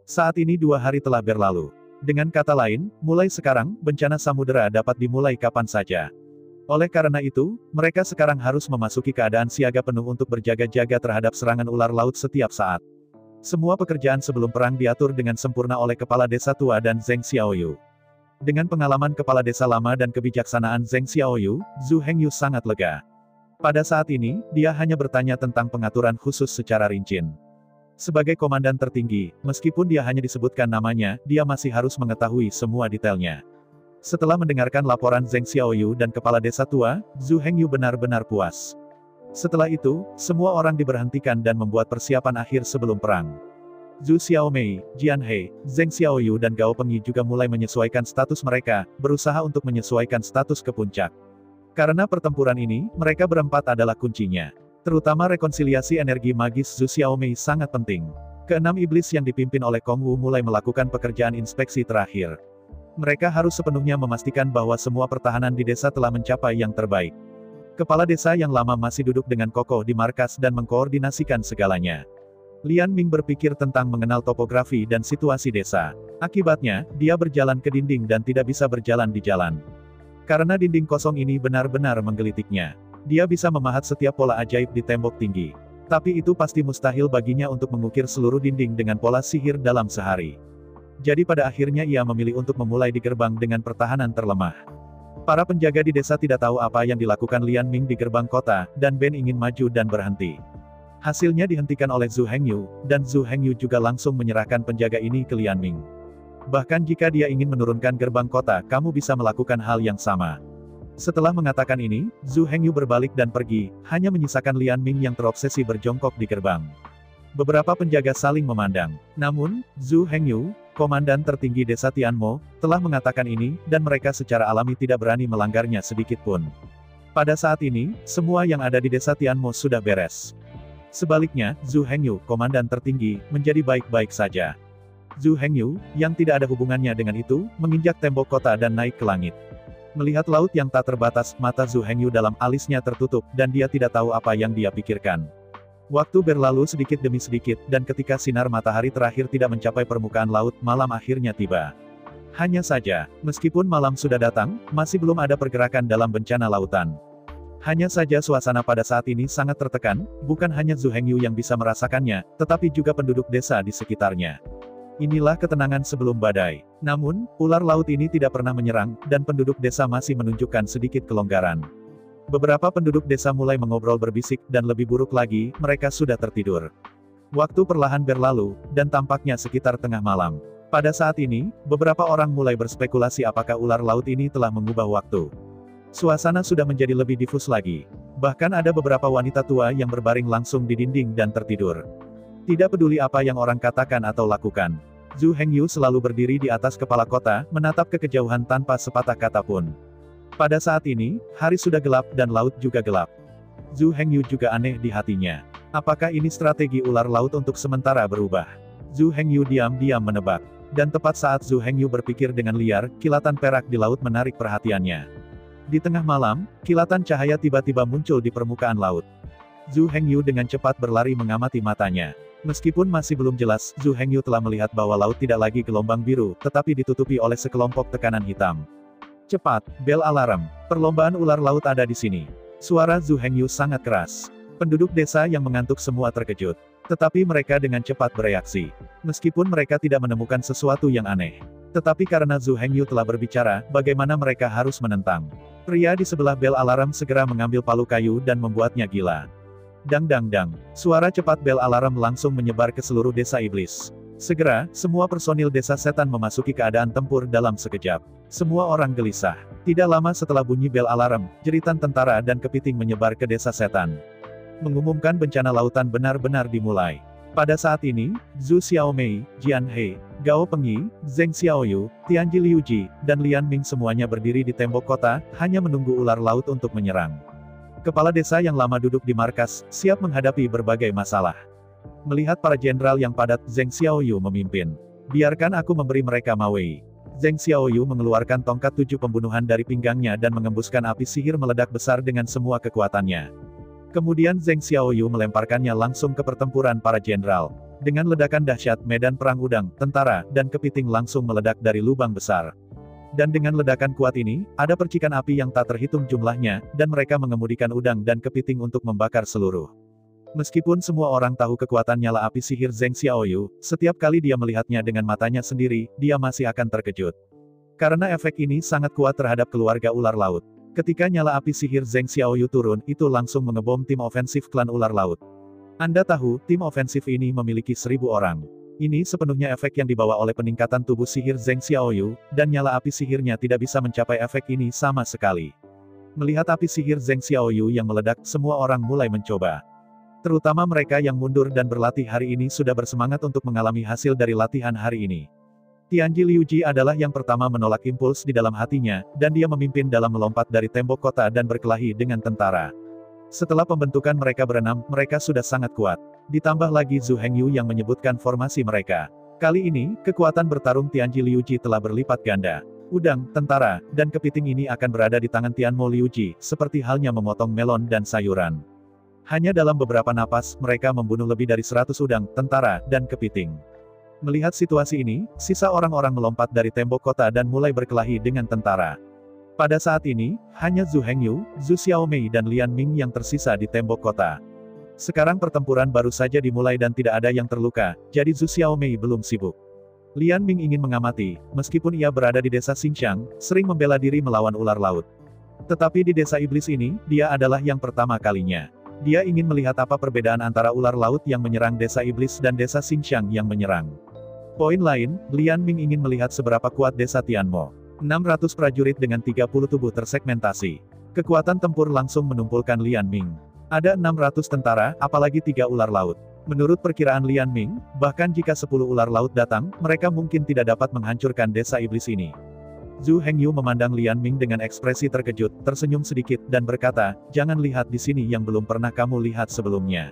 Speaker 2: Saat ini 2 hari telah berlalu. Dengan kata lain, mulai sekarang, bencana samudera dapat dimulai kapan saja. Oleh karena itu, mereka sekarang harus memasuki keadaan siaga penuh untuk berjaga-jaga terhadap serangan ular laut setiap saat. Semua pekerjaan sebelum perang diatur dengan sempurna oleh Kepala Desa Tua dan Zheng Xiaoyu. Dengan pengalaman Kepala Desa Lama dan kebijaksanaan Zheng Xiaoyu, Zhu Hengyu sangat lega. Pada saat ini, dia hanya bertanya tentang pengaturan khusus secara rinci. Sebagai komandan tertinggi, meskipun dia hanya disebutkan namanya, dia masih harus mengetahui semua detailnya. Setelah mendengarkan laporan Zheng Xiaoyu dan Kepala Desa Tua, Zhu Hengyu benar-benar puas. Setelah itu, semua orang diberhentikan dan membuat persiapan akhir sebelum perang. Zhu Xiaomei, Jian He, Zheng Xiaoyu dan Gao Pengyi juga mulai menyesuaikan status mereka, berusaha untuk menyesuaikan status ke puncak. Karena pertempuran ini, mereka berempat adalah kuncinya. Terutama rekonsiliasi energi magis Zhu Xiaomei sangat penting. Keenam iblis yang dipimpin oleh Kong Wu mulai melakukan pekerjaan inspeksi terakhir. Mereka harus sepenuhnya memastikan bahwa semua pertahanan di desa telah mencapai yang terbaik. Kepala desa yang lama masih duduk dengan kokoh di markas dan mengkoordinasikan segalanya. Lian Ming berpikir tentang mengenal topografi dan situasi desa. Akibatnya, dia berjalan ke dinding dan tidak bisa berjalan di jalan. Karena dinding kosong ini benar-benar menggelitiknya. Dia bisa memahat setiap pola ajaib di tembok tinggi. Tapi itu pasti mustahil baginya untuk mengukir seluruh dinding dengan pola sihir dalam sehari. Jadi pada akhirnya ia memilih untuk memulai di gerbang dengan pertahanan terlemah. Para penjaga di desa tidak tahu apa yang dilakukan Lian Ming di gerbang kota, dan Ben ingin maju dan berhenti. Hasilnya dihentikan oleh Zhu Hengyu, dan Zhu Hengyu juga langsung menyerahkan penjaga ini ke Lian Ming. Bahkan jika dia ingin menurunkan gerbang kota, kamu bisa melakukan hal yang sama. Setelah mengatakan ini, Zhu Hengyu berbalik dan pergi, hanya menyisakan Lian Ming yang terobsesi berjongkok di gerbang. Beberapa penjaga saling memandang. Namun, Zhu Hengyu, komandan tertinggi desa Tianmo, telah mengatakan ini, dan mereka secara alami tidak berani melanggarnya sedikit pun. Pada saat ini, semua yang ada di desa Tianmo sudah beres. Sebaliknya, Zhu Hengyu, komandan tertinggi, menjadi baik-baik saja. Zhu Hengyu, yang tidak ada hubungannya dengan itu, menginjak tembok kota dan naik ke langit. Melihat laut yang tak terbatas, mata Zhu Hengyu dalam alisnya tertutup, dan dia tidak tahu apa yang dia pikirkan. Waktu berlalu sedikit demi sedikit, dan ketika sinar matahari terakhir tidak mencapai permukaan laut, malam akhirnya tiba. Hanya saja, meskipun malam sudah datang, masih belum ada pergerakan dalam bencana lautan. Hanya saja suasana pada saat ini sangat tertekan, bukan hanya Zhu Hengyu yang bisa merasakannya, tetapi juga penduduk desa di sekitarnya. Inilah ketenangan sebelum badai. Namun, ular laut ini tidak pernah menyerang, dan penduduk desa masih menunjukkan sedikit kelonggaran. Beberapa penduduk desa mulai mengobrol berbisik, dan lebih buruk lagi, mereka sudah tertidur. Waktu perlahan berlalu, dan tampaknya sekitar tengah malam. Pada saat ini, beberapa orang mulai berspekulasi apakah ular laut ini telah mengubah waktu. Suasana sudah menjadi lebih difus lagi. Bahkan ada beberapa wanita tua yang berbaring langsung di dinding dan tertidur. Tidak peduli apa yang orang katakan atau lakukan. Zhu Hengyu selalu berdiri di atas kepala kota, menatap ke kejauhan tanpa sepatah kata pun. Pada saat ini, hari sudah gelap dan laut juga gelap. Zhu Hengyu juga aneh di hatinya. Apakah ini strategi ular laut untuk sementara berubah? Zhu Hengyu diam-diam menebak. Dan tepat saat Zhu Hengyu berpikir dengan liar, kilatan perak di laut menarik perhatiannya. Di tengah malam, kilatan cahaya tiba-tiba muncul di permukaan laut. Zhu Hengyu dengan cepat berlari mengamati matanya. Meskipun masih belum jelas, Zhu Hengyu telah melihat bahwa laut tidak lagi gelombang biru, tetapi ditutupi oleh sekelompok tekanan hitam. Cepat, bel alarm. Perlombaan ular laut ada di sini. Suara Zhu Hengyu sangat keras. Penduduk desa yang mengantuk semua terkejut. Tetapi mereka dengan cepat bereaksi. Meskipun mereka tidak menemukan sesuatu yang aneh. Tetapi karena Zhu Hengyu telah berbicara, bagaimana mereka harus menentang. Pria di sebelah bel alarm segera mengambil palu kayu dan membuatnya gila. Dang dang dang. Suara cepat bel alarm langsung menyebar ke seluruh desa iblis. Segera, semua personil desa setan memasuki keadaan tempur dalam sekejap. Semua orang gelisah. Tidak lama setelah bunyi bel alarm, jeritan tentara dan kepiting menyebar ke desa setan. Mengumumkan bencana lautan benar-benar dimulai. Pada saat ini, Zhu Xiaomei, Jian He, Gao Pengyi, Zheng Xiaoyu, Tianji Liuji, dan Lian Ming semuanya berdiri di tembok kota, hanya menunggu ular laut untuk menyerang. Kepala desa yang lama duduk di markas, siap menghadapi berbagai masalah. Melihat para jenderal yang padat, Zheng Xiaoyu memimpin. Biarkan aku memberi mereka Mawei. Zheng Xiaoyu mengeluarkan tongkat 7 pembunuhan dari pinggangnya dan mengembuskan api sihir meledak besar dengan semua kekuatannya. Kemudian Zheng Xiaoyu melemparkannya langsung ke pertempuran para jenderal. Dengan ledakan dahsyat, medan perang udang, tentara, dan kepiting langsung meledak dari lubang besar. Dan dengan ledakan kuat ini, ada percikan api yang tak terhitung jumlahnya, dan mereka mengemudikan udang dan kepiting untuk membakar seluruh. Meskipun semua orang tahu kekuatan nyala api sihir Zheng Xiaoyu, setiap kali dia melihatnya dengan matanya sendiri, dia masih akan terkejut. Karena efek ini sangat kuat terhadap keluarga ular laut. Ketika nyala api sihir Zheng Xiaoyu turun, itu langsung mengebom tim ofensif klan ular laut. Anda tahu, tim ofensif ini memiliki 1000 orang. Ini sepenuhnya efek yang dibawa oleh peningkatan tubuh sihir Zheng Xiaoyu, dan nyala api sihirnya tidak bisa mencapai efek ini sama sekali. Melihat api sihir Zheng Xiaoyu yang meledak, semua orang mulai mencoba. Terutama mereka yang mundur dan berlatih hari ini sudah bersemangat untuk mengalami hasil dari latihan hari ini. Tianji Liuji adalah yang pertama menolak impuls di dalam hatinya, dan dia memimpin dalam melompat dari tembok kota dan berkelahi dengan tentara. Setelah pembentukan mereka berenam, mereka sudah sangat kuat. Ditambah lagi Zhu Hengyu yang menyebutkan formasi mereka. Kali ini, kekuatan bertarung Tianji Liuji telah berlipat ganda. Udang, tentara, dan kepiting ini akan berada di tangan Tianmo Liuji, seperti halnya memotong melon dan sayuran. Hanya dalam beberapa napas, mereka membunuh lebih dari 100 udang, tentara, dan kepiting. Melihat situasi ini, sisa orang-orang melompat dari tembok kota dan mulai berkelahi dengan tentara. Pada saat ini, hanya Zhu Hengyu, Zhu Xiaomei dan Lian Ming yang tersisa di tembok kota. Sekarang pertempuran baru saja dimulai dan tidak ada yang terluka, jadi Zhu Xiaomei belum sibuk. Lian Ming ingin mengamati, meskipun ia berada di desa Xinxiang, sering membela diri melawan ular laut. Tetapi di desa iblis ini, dia adalah yang pertama kalinya. Dia ingin melihat apa perbedaan antara ular laut yang menyerang desa iblis dan desa Xinxiang yang menyerang. Poin lain, Lian Ming ingin melihat seberapa kuat desa Tianmo. 600 prajurit dengan 30 tubuh tersegmentasi. Kekuatan tempur langsung menumpulkan Lian Ming. Ada 600 tentara, apalagi 3 ular laut. Menurut perkiraan Lian Ming, bahkan jika 10 ular laut datang, mereka mungkin tidak dapat menghancurkan desa iblis ini. Zhu Hengyu memandang Lian Ming dengan ekspresi terkejut, tersenyum sedikit, dan berkata, "Jangan lihat di sini yang belum pernah kamu lihat sebelumnya.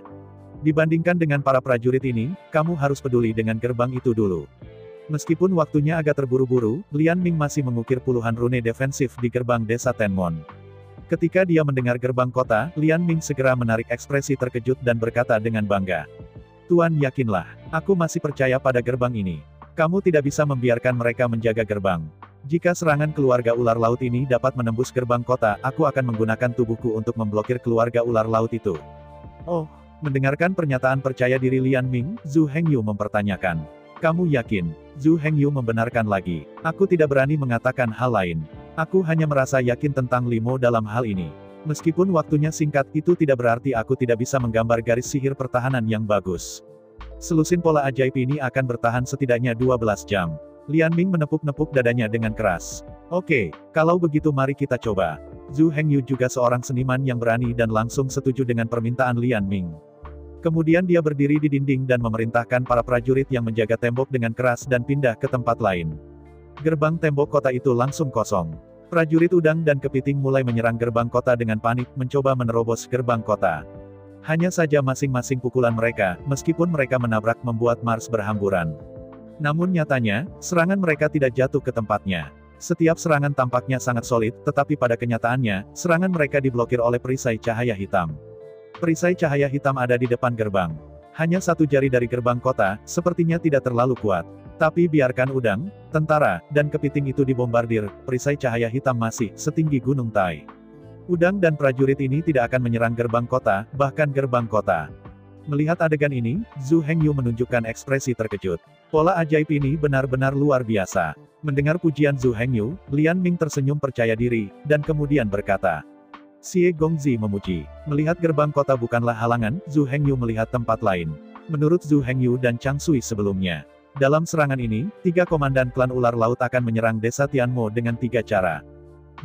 Speaker 2: Dibandingkan dengan para prajurit ini, kamu harus peduli dengan gerbang itu dulu." Meskipun waktunya agak terburu-buru, Lian Ming masih mengukir puluhan rune defensif di gerbang desa Tenmon. Ketika dia mendengar gerbang kota, Lian Ming segera menarik ekspresi terkejut dan berkata dengan bangga, "Tuan, yakinlah, aku masih percaya pada gerbang ini. Kamu tidak bisa membiarkan mereka menjaga gerbang. Jika serangan keluarga ular laut ini dapat menembus gerbang kota, aku akan menggunakan tubuhku untuk memblokir keluarga ular laut itu." "Oh." Mendengarkan pernyataan percaya diri Lian Ming, Zhu Hengyu mempertanyakan, "Kamu yakin?" Zhu Hengyu membenarkan lagi, "Aku tidak berani mengatakan hal lain. Aku hanya merasa yakin tentang Limo dalam hal ini. Meskipun waktunya singkat, itu tidak berarti aku tidak bisa menggambar garis sihir pertahanan yang bagus. Selusin pola ajaib ini akan bertahan setidaknya 12 jam. Lian Ming menepuk-nepuk dadanya dengan keras. "Oke, kalau begitu mari kita coba." Zhu Hengyu juga seorang seniman yang berani dan langsung setuju dengan permintaan Lian Ming. Kemudian dia berdiri di dinding dan memerintahkan para prajurit yang menjaga tembok dengan keras dan pindah ke tempat lain. Gerbang tembok kota itu langsung kosong. Prajurit udang dan kepiting mulai menyerang gerbang kota dengan panik, mencoba menerobos gerbang kota. Hanya saja masing-masing pukulan mereka, meskipun mereka menabrak, membuat Mars berhamburan. Namun nyatanya, serangan mereka tidak jatuh ke tempatnya. Setiap serangan tampaknya sangat solid, tetapi pada kenyataannya, serangan mereka diblokir oleh perisai cahaya hitam. Perisai cahaya hitam ada di depan gerbang. Hanya satu jari dari gerbang kota, sepertinya tidak terlalu kuat. Tapi biarkan udang, tentara, dan kepiting itu dibombardir, perisai cahaya hitam masih setinggi gunung Tai. Udang dan prajurit ini tidak akan menyerang gerbang kota, bahkan gerbang kota. Melihat adegan ini, Zhu Hengyu menunjukkan ekspresi terkejut. Pola ajaib ini benar-benar luar biasa. Mendengar pujian Zhu Hengyu, Lian Ming tersenyum percaya diri, dan kemudian berkata, Xie Gongzi memuji. Melihat gerbang kota bukanlah halangan, Zhu Hengyu melihat tempat lain. Menurut Zhu Hengyu dan Chang Sui sebelumnya, dalam serangan ini, 3 komandan klan ular laut akan menyerang desa Tianmo dengan 3 cara.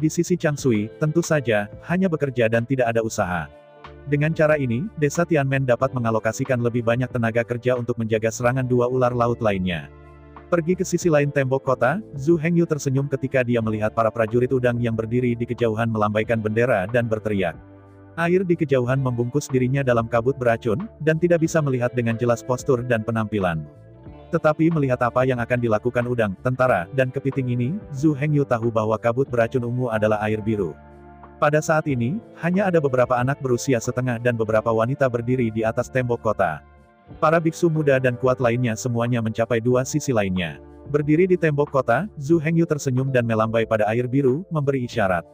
Speaker 2: Di sisi Chang Sui, tentu saja, hanya bekerja dan tidak ada usaha. Dengan cara ini, desa Tianmen dapat mengalokasikan lebih banyak tenaga kerja untuk menjaga serangan 2 ular laut lainnya. Pergi ke sisi lain tembok kota, Zhu Hengyu tersenyum ketika dia melihat para prajurit udang yang berdiri di kejauhan melambaikan bendera dan berteriak. Air di kejauhan membungkus dirinya dalam kabut beracun, dan tidak bisa melihat dengan jelas postur dan penampilan. Tetapi melihat apa yang akan dilakukan udang, tentara, dan kepiting ini, Zhu Hengyu tahu bahwa kabut beracun ungu adalah air biru. Pada saat ini, hanya ada beberapa anak berusia setengah dan beberapa wanita berdiri di atas tembok kota. Para biksu muda dan kuat lainnya semuanya mencapai 2 sisi lainnya. Berdiri di tembok kota, Zhu Hengyu tersenyum dan melambai pada air biru, memberi isyarat.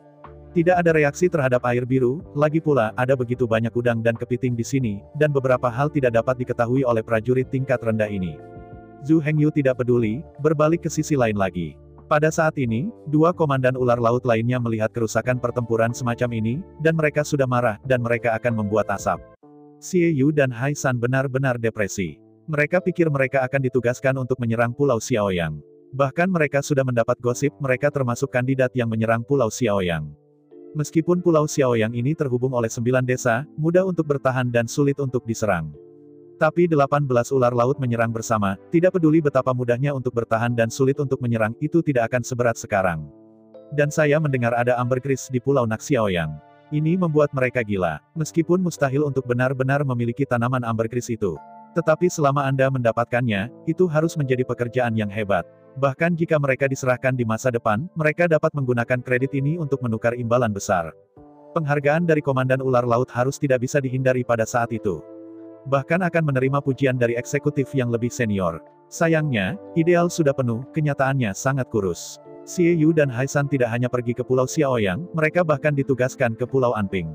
Speaker 2: Tidak ada reaksi terhadap air biru, lagi pula, ada begitu banyak udang dan kepiting di sini, dan beberapa hal tidak dapat diketahui oleh prajurit tingkat rendah ini. Zhu Hengyu tidak peduli, berbalik ke sisi lain lagi. Pada saat ini, 2 komandan ular laut lainnya melihat kerusakan pertempuran semacam ini, dan mereka sudah marah, dan mereka akan membuat asap. Xie Yu dan Hai San benar-benar depresi. Mereka pikir mereka akan ditugaskan untuk menyerang Pulau Xiaoyang. Bahkan mereka sudah mendapat gosip mereka termasuk kandidat yang menyerang Pulau Xiaoyang. Meskipun Pulau Xiaoyang ini terhubung oleh 9 desa, mudah untuk bertahan dan sulit untuk diserang. Tapi 18 ular laut menyerang bersama, tidak peduli betapa mudahnya untuk bertahan dan sulit untuk menyerang, itu tidak akan seberat sekarang. Dan saya mendengar ada ambergris di Pulau Naxiaoyang. Ini membuat mereka gila. Meskipun mustahil untuk benar-benar memiliki tanaman ambergris itu. Tetapi selama Anda mendapatkannya, itu harus menjadi pekerjaan yang hebat. Bahkan jika mereka diserahkan di masa depan, mereka dapat menggunakan kredit ini untuk menukar imbalan besar. Penghargaan dari komandan ular laut harus tidak bisa dihindari pada saat itu. Bahkan akan menerima pujian dari eksekutif yang lebih senior. Sayangnya, ideal sudah penuh, kenyataannya sangat kurus. Xie Yu dan Hai San tidak hanya pergi ke Pulau Xiaoyang, mereka bahkan ditugaskan ke Pulau Anping.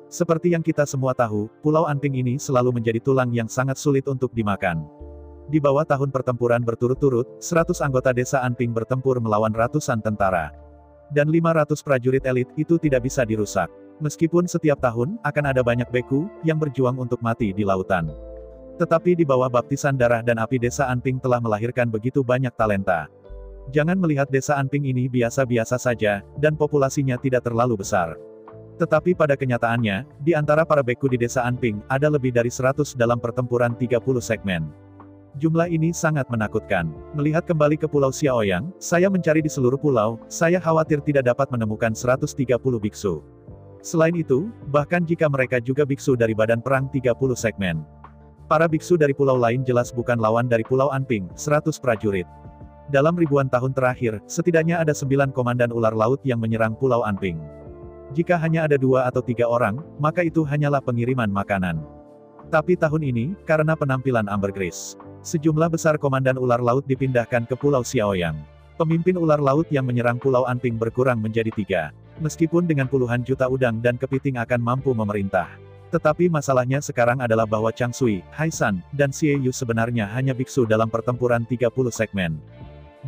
Speaker 2: Seperti yang kita semua tahu, Pulau Anping ini selalu menjadi tulang yang sangat sulit untuk dimakan. Di bawah tahun pertempuran berturut-turut, 100 anggota desa Anping bertempur melawan ratusan tentara. Dan 500 prajurit elit, itu tidak bisa dirusak. Meskipun setiap tahun, akan ada banyak beku, yang berjuang untuk mati di lautan. Tetapi di bawah baptisan darah dan api desa Anping telah melahirkan begitu banyak talenta. Jangan melihat desa Anping ini biasa-biasa saja, dan populasinya tidak terlalu besar. Tetapi pada kenyataannya, di antara para beku di desa Anping, ada lebih dari 100 dalam pertempuran 30 segmen. Jumlah ini sangat menakutkan. Melihat kembali ke Pulau Xiaoyang, saya mencari di seluruh pulau, saya khawatir tidak dapat menemukan 130 biksu. Selain itu, bahkan jika mereka juga biksu dari badan perang 30 segmen. Para biksu dari pulau lain jelas bukan lawan dari Pulau Anping, 100 prajurit. Dalam ribuan tahun terakhir, setidaknya ada 9 komandan ular laut yang menyerang Pulau Anping. Jika hanya ada 2 atau 3 orang, maka itu hanyalah pengiriman makanan. Tapi tahun ini, karena penampilan ambergris, sejumlah besar komandan ular laut dipindahkan ke Pulau Xiaoyang. Pemimpin ular laut yang menyerang Pulau Anping berkurang menjadi 3. Meskipun dengan puluhan juta udang dan kepiting akan mampu memerintah. Tetapi masalahnya sekarang adalah bahwa Chang Sui, Hai San, dan Xie Yu sebenarnya hanya biksu dalam pertempuran 30 segmen.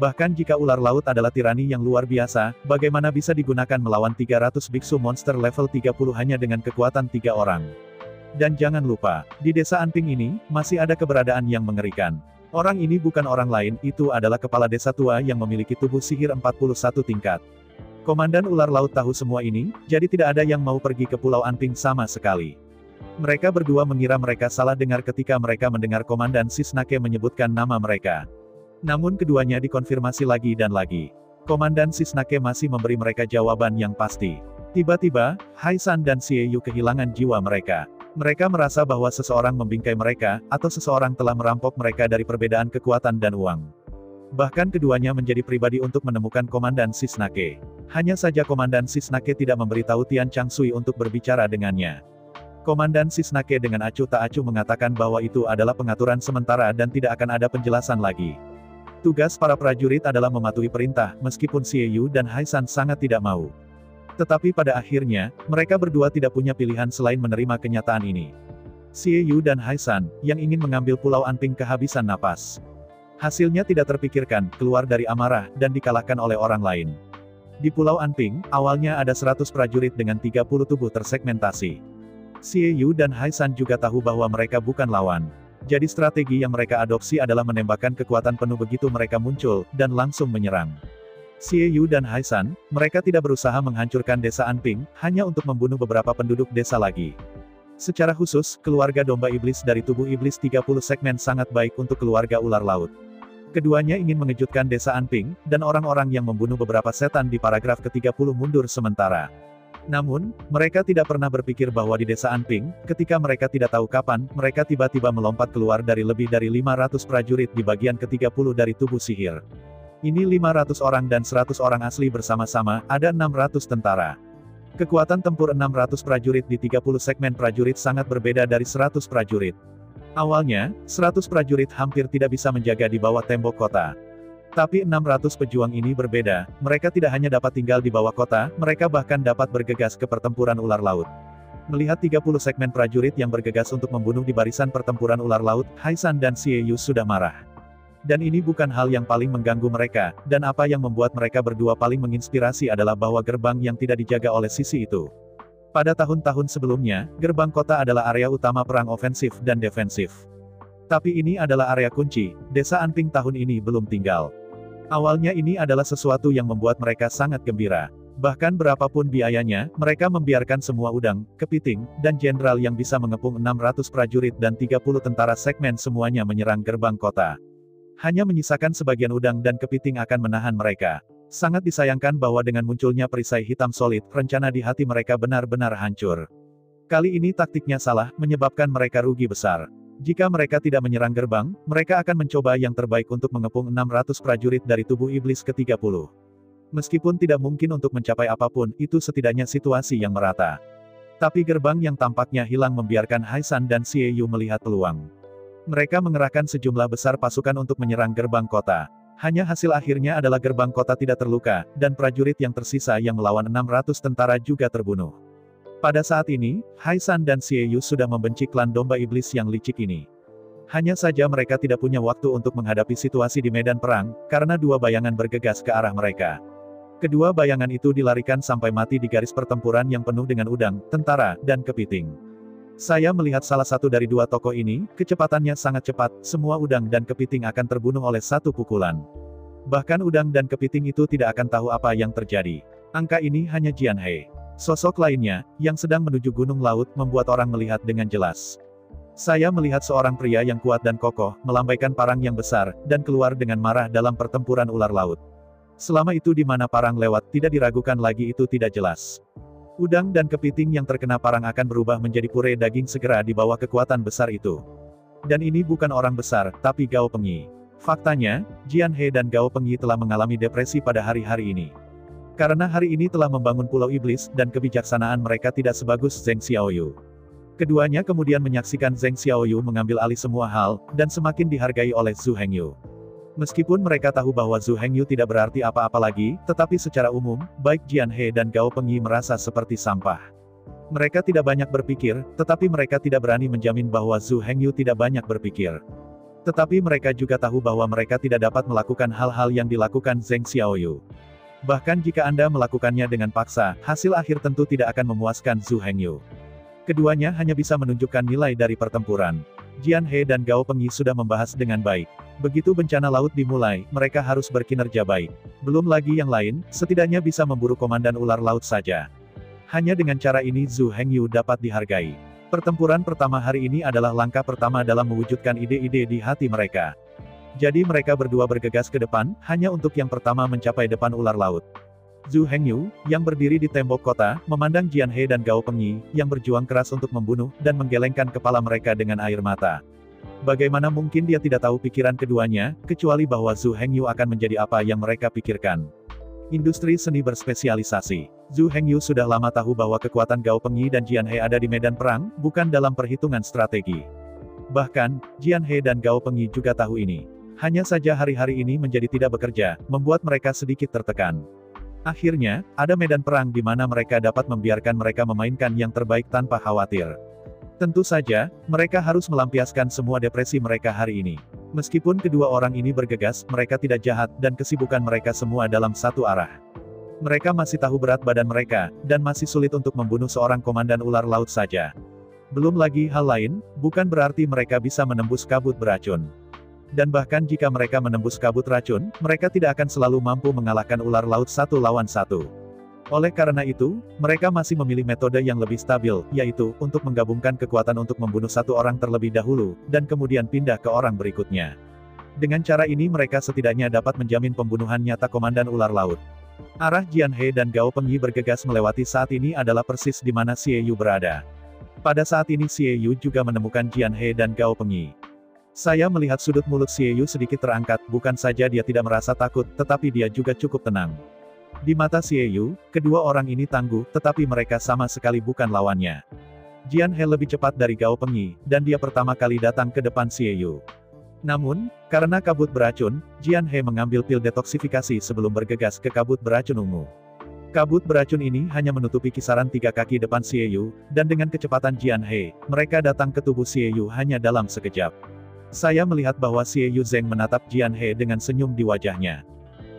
Speaker 2: Bahkan jika ular laut adalah tirani yang luar biasa, bagaimana bisa digunakan melawan 300 biksu monster level 30 hanya dengan kekuatan 3 orang? Dan jangan lupa, di desa Anping ini, masih ada keberadaan yang mengerikan. Orang ini bukan orang lain, itu adalah kepala desa tua yang memiliki tubuh sihir 41 tingkat. Komandan ular laut tahu semua ini, jadi tidak ada yang mau pergi ke Pulau Anping sama sekali. Mereka berdua mengira mereka salah dengar ketika mereka mendengar Komandan Sisnake menyebutkan nama mereka. Namun keduanya dikonfirmasi lagi dan lagi. Komandan Sisnake masih memberi mereka jawaban yang pasti. Tiba-tiba, Haisan dan Xie Yu kehilangan jiwa mereka. Mereka merasa bahwa seseorang membingkai mereka, atau seseorang telah merampok mereka dari perbedaan kekuatan dan uang. Bahkan keduanya menjadi pribadi untuk menemukan Komandan Sisnake. Hanya saja Komandan Sisnake tidak memberitahu Tian Changsui untuk berbicara dengannya. Komandan Sisnake dengan acuh tak acuh mengatakan bahwa itu adalah pengaturan sementara dan tidak akan ada penjelasan lagi. Tugas para prajurit adalah mematuhi perintah, meskipun Xie Yu dan Haisan sangat tidak mau. Tetapi pada akhirnya, mereka berdua tidak punya pilihan selain menerima kenyataan ini. Xie Yu dan Haisan, yang ingin mengambil Pulau Anping kehabisan napas. Hasilnya tidak terpikirkan, keluar dari amarah, dan dikalahkan oleh orang lain. Di Pulau Anping, awalnya ada 100 prajurit dengan 30 tubuh tersegmentasi. Xie Yu dan Haisan juga tahu bahwa mereka bukan lawan. Jadi strategi yang mereka adopsi adalah menembakkan kekuatan penuh begitu mereka muncul, dan langsung menyerang. Xie Yu dan Haisan, mereka tidak berusaha menghancurkan desa Anping, hanya untuk membunuh beberapa penduduk desa lagi. Secara khusus, keluarga domba iblis dari tubuh iblis 30 segmen sangat baik untuk keluarga ular laut. Keduanya ingin mengejutkan desa Anping, dan orang-orang yang membunuh beberapa setan di paragraf ke-30 mundur sementara. Namun, mereka tidak pernah berpikir bahwa di desa Anping, ketika mereka tidak tahu kapan, mereka tiba-tiba melompat keluar dari lebih dari 500 prajurit di bagian ke-30 dari tubuh sihir. Ini 500 orang dan 100 orang asli bersama-sama, ada 600 tentara. Kekuatan tempur 600 prajurit di 30 segmen prajurit sangat berbeda dari 100 prajurit. Awalnya, 100 prajurit hampir tidak bisa menjaga di bawah tembok kota. Tapi 600 pejuang ini berbeda, mereka tidak hanya dapat tinggal di bawah kota, mereka bahkan dapat bergegas ke pertempuran ular laut. Melihat 30 segmen prajurit yang bergegas untuk membunuh di barisan pertempuran ular laut, Haisan dan Xie Yu sudah marah. Dan ini bukan hal yang paling mengganggu mereka, dan apa yang membuat mereka berdua paling menginspirasi adalah bahwa gerbang yang tidak dijaga oleh sisi itu. Pada tahun-tahun sebelumnya, gerbang kota adalah area utama perang ofensif dan defensif. Tapi ini adalah area kunci, desa Anping tahun ini belum tinggal. Awalnya ini adalah sesuatu yang membuat mereka sangat gembira. Bahkan berapapun biayanya, mereka membiarkan semua udang, kepiting, dan jenderal yang bisa mengepung 600 prajurit dan 30 tentara segmen semuanya menyerang gerbang kota. Hanya menyisakan sebagian udang dan kepiting akan menahan mereka. Sangat disayangkan bahwa dengan munculnya perisai hitam solid, rencana di hati mereka benar-benar hancur. Kali ini taktiknya salah, menyebabkan mereka rugi besar. Jika mereka tidak menyerang gerbang, mereka akan mencoba yang terbaik untuk mengepung 600 prajurit dari tubuh iblis ke-30. Meskipun tidak mungkin untuk mencapai apapun, itu setidaknya situasi yang merata. Tapi gerbang yang tampaknya hilang membiarkan Haisan dan Xie Yu melihat peluang. Mereka mengerahkan sejumlah besar pasukan untuk menyerang gerbang kota. Hanya hasil akhirnya adalah gerbang kota tidak terluka, dan prajurit yang tersisa yang melawan 600 tentara juga terbunuh. Pada saat ini, Haisan dan Xie Yu sudah membenci klan domba iblis yang licik ini. Hanya saja mereka tidak punya waktu untuk menghadapi situasi di medan perang, karena dua bayangan bergegas ke arah mereka. Kedua bayangan itu dilarikan sampai mati di garis pertempuran yang penuh dengan udang, tentara, dan kepiting. Saya melihat salah satu dari dua tokoh ini, kecepatannya sangat cepat, semua udang dan kepiting akan terbunuh oleh satu pukulan. Bahkan udang dan kepiting itu tidak akan tahu apa yang terjadi. Angka ini hanya Jian He. Sosok lainnya, yang sedang menuju gunung laut, membuat orang melihat dengan jelas. Saya melihat seorang pria yang kuat dan kokoh, melambaikan parang yang besar, dan keluar dengan marah dalam pertempuran ular laut. Selama itu di mana parang lewat, tidak diragukan lagi itu tidak jelas. Udang dan kepiting yang terkena parang akan berubah menjadi puree daging segera di bawah kekuatan besar itu. Dan ini bukan orang besar, tapi Gao Pengyi. Faktanya, Jian He dan Gao Pengyi telah mengalami depresi pada hari-hari ini. Karena hari ini telah membangun Pulau Iblis, dan kebijaksanaan mereka tidak sebagus Zheng Xiaoyu. Keduanya kemudian menyaksikan Zheng Xiaoyu mengambil alih semua hal, dan semakin dihargai oleh Zhu Hengyu. Meskipun mereka tahu bahwa Zhu Hengyu tidak berarti apa-apa lagi, tetapi secara umum, baik Jian He dan Gao Pengyi merasa seperti sampah. Mereka tidak banyak berpikir, tetapi mereka tidak berani menjamin bahwa Zhu Hengyu tidak banyak berpikir. Tetapi mereka juga tahu bahwa mereka tidak dapat melakukan hal-hal yang dilakukan Zheng Xiaoyu. Bahkan jika Anda melakukannya dengan paksa, hasil akhir tentu tidak akan memuaskan Zhu Hengyu. Keduanya hanya bisa menunjukkan nilai dari pertempuran. Jian He dan Gao Pengyi sudah membahas dengan baik. Begitu bencana laut dimulai, mereka harus berkinerja baik. Belum lagi yang lain, setidaknya bisa memburu komandan ular laut saja. Hanya dengan cara ini Zhu Hengyu dapat dihargai. Pertempuran pertama hari ini adalah langkah pertama dalam mewujudkan ide-ide di hati mereka. Jadi mereka berdua bergegas ke depan, hanya untuk yang pertama mencapai depan ular laut. Zhu Hengyu, yang berdiri di tembok kota, memandang Jian He dan Gao Pengyi, yang berjuang keras untuk membunuh, dan menggelengkan kepala mereka dengan air mata. Bagaimana mungkin dia tidak tahu pikiran keduanya, kecuali bahwa Zhu Hengyu akan menjadi apa yang mereka pikirkan. Industri seni berspesialisasi. Zhu Hengyu sudah lama tahu bahwa kekuatan Gao Pengyi dan Jian He ada di medan perang, bukan dalam perhitungan strategi. Bahkan, Jian He dan Gao Pengyi juga tahu ini. Hanya saja hari-hari ini menjadi tidak bekerja, membuat mereka sedikit tertekan. Akhirnya, ada medan perang di mana mereka dapat membiarkan mereka memainkan yang terbaik tanpa khawatir. Tentu saja, mereka harus melampiaskan semua depresi mereka hari ini. Meskipun kedua orang ini bergegas, mereka tidak jahat, dan kesibukan mereka semua dalam satu arah. Mereka masih tahu berat badan mereka, dan masih sulit untuk membunuh seorang komandan ular laut saja. Belum lagi hal lain, bukan berarti mereka bisa menembus kabut beracun. Dan bahkan jika mereka menembus kabut racun, mereka tidak akan selalu mampu mengalahkan ular laut satu lawan satu. Oleh karena itu, mereka masih memilih metode yang lebih stabil, yaitu, untuk menggabungkan kekuatan untuk membunuh satu orang terlebih dahulu, dan kemudian pindah ke orang berikutnya. Dengan cara ini mereka setidaknya dapat menjamin pembunuhan nyata komandan ular laut. Arah Jian He dan Gao Pengyi bergegas melewati saat ini adalah persis di mana Xie Yu berada. Pada saat ini Xie Yu juga menemukan Jian He dan Gao Pengyi. Saya melihat sudut mulut Xie Yu sedikit terangkat, bukan saja dia tidak merasa takut, tetapi dia juga cukup tenang. Di mata Xie Yu, kedua orang ini tangguh, tetapi mereka sama sekali bukan lawannya. Jian He lebih cepat dari Gao Pengyi, dan dia pertama kali datang ke depan Xie Yu. Namun, karena kabut beracun, Jian He mengambil pil detoksifikasi sebelum bergegas ke kabut beracun ungu. Kabut beracun ini hanya menutupi kisaran 3 kaki depan Xie Yu, dan dengan kecepatan Jian He, mereka datang ke tubuh Xie Yu hanya dalam sekejap. Saya melihat bahwa Xie Yu Zeng menatap Jian He dengan senyum di wajahnya.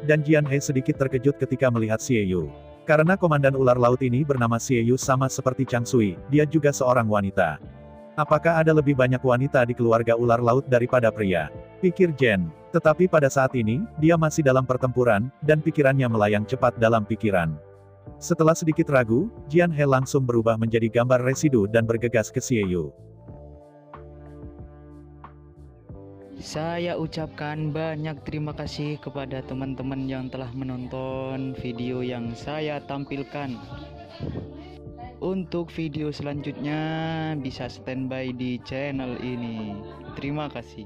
Speaker 2: Dan Jian He sedikit terkejut ketika melihat Xie Yu. Karena komandan ular laut ini bernama Xie Yu sama seperti Chang Sui, dia juga seorang wanita. Apakah ada lebih banyak wanita di keluarga ular laut daripada pria? Pikir Jen. Tetapi pada saat ini, dia masih dalam pertempuran, dan pikirannya melayang cepat dalam pikiran. Setelah sedikit ragu, Jian He langsung berubah menjadi gambar residu dan bergegas ke Xie Yu.
Speaker 1: Saya ucapkan banyak terima kasih kepada teman-teman yang telah menonton video yang saya tampilkan. Untuk video selanjutnya bisa standby di channel ini. Terima kasih.